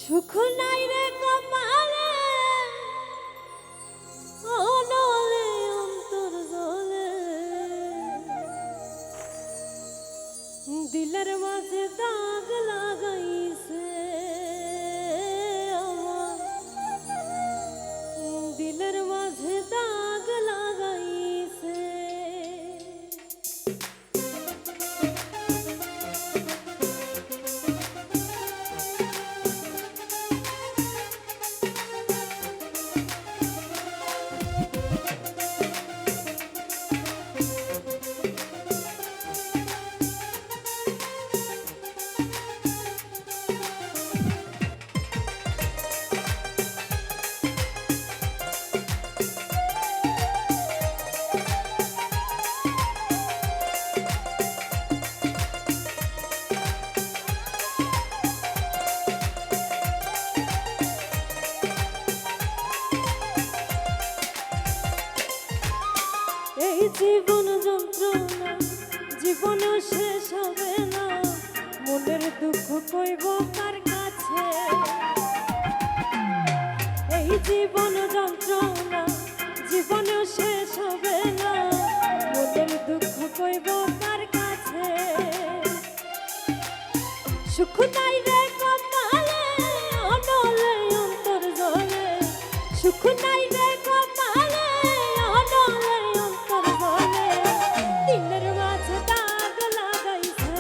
সুখ নাই রে কপালে অনলে অন্তর জলে দিলের মাঝে দাগ লাগাইছে আমার দিলের মাঝে দাগ লাগাইছে এই জীবন যন্ত্রণা জীবনও শেষ হবে না মনের দুঃখ কইব কার কাছে এই জীবন যন্ত্রণা জীবনও শেষ হবে না মনের দুঃখ কইব কার কাছে সুখ নাই রে কপালে অনলে অন্তর জলে সুখ নাই রে কপালে অনলে অন্তর জলে দিলের মাঝে দাগ লাগাইছে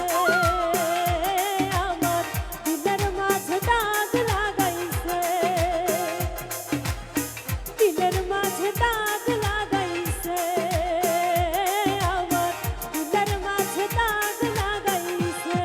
আমার দিলের মাঝে দাগ লাগাইছে দিলের মাঝে দাগ লাগাইছে আমার দিলের মাঝে দাগ লাগাইছে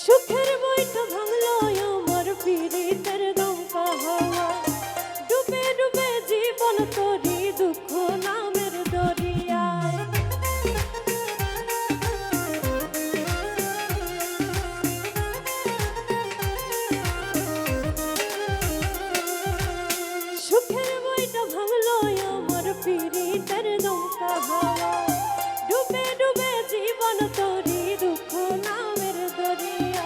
সুখের বইটা ভাঙলো আমার পীড়িতের দমকা হাওয়া ডুবে ডুবে জীবন তোরি দুঃখ নামের দরিয়ায় সুখের বইটা ভাঙলো আমার পীড়িতের দমকা হাওয়া ডুবে ডুবে জীবন তোরি দুঃখ নামের দরিয়া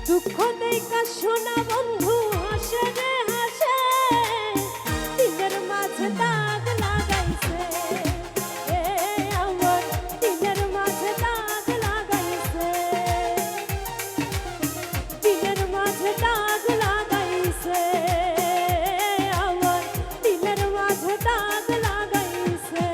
দুঃখ দেখা শোনা বন্ধু হাসে রে হাসে দিলের মাঝে দাগ লাগাইছে আমার দিলের মাঝে দাগ লাগাইছে দিলের মাঝে দাগ লাগাইছে আমার দিলের মাঝে দাগ লাগাইছে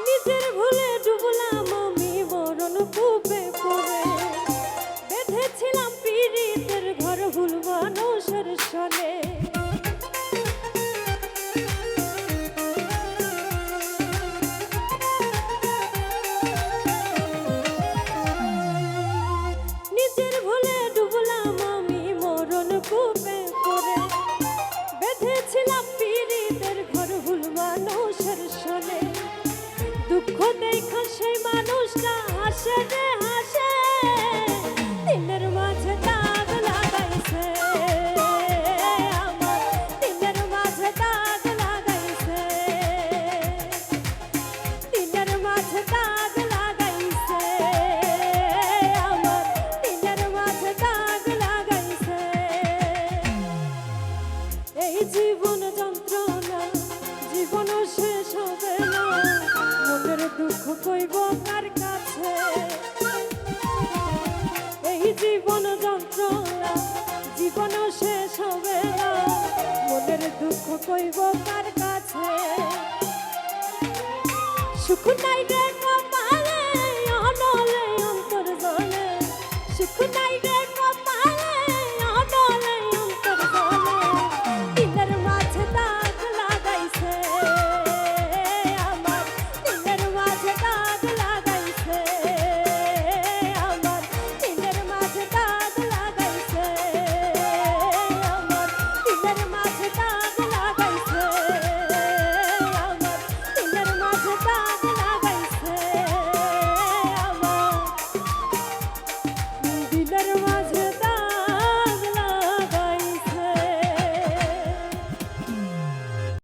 নিজের ভুলে ডুবলাম আমি মরণ কূপে পড়ে বেঁধেছিলাম পীড়িতের ঘর ভুল মানুষের সনে নিজের ভুলে ডুবলাম আমি মরণ কূপে পড়ে বেঁধেছিলাম পীড়িতের ঘর ভুল মানুষের সনে দুঃখ দেখা সেই মানুষটা হাসে রে হাসে দিলের মাঝে দাগ লাগাইছে আমার দিলের মাঝে দাগ লাগাইছে দিলের যন্ত্রণা জীবনও শেষ হবে না, মনের দুঃখ কইব কার কাছে। এই জীবন যন্ত্রণা জীবনও শেষ হবে না, মনের দুঃখ কইব কার কাছে। সুখ নাই রে কপালে, অনলে অন্তর জলে, সুখ নাই রে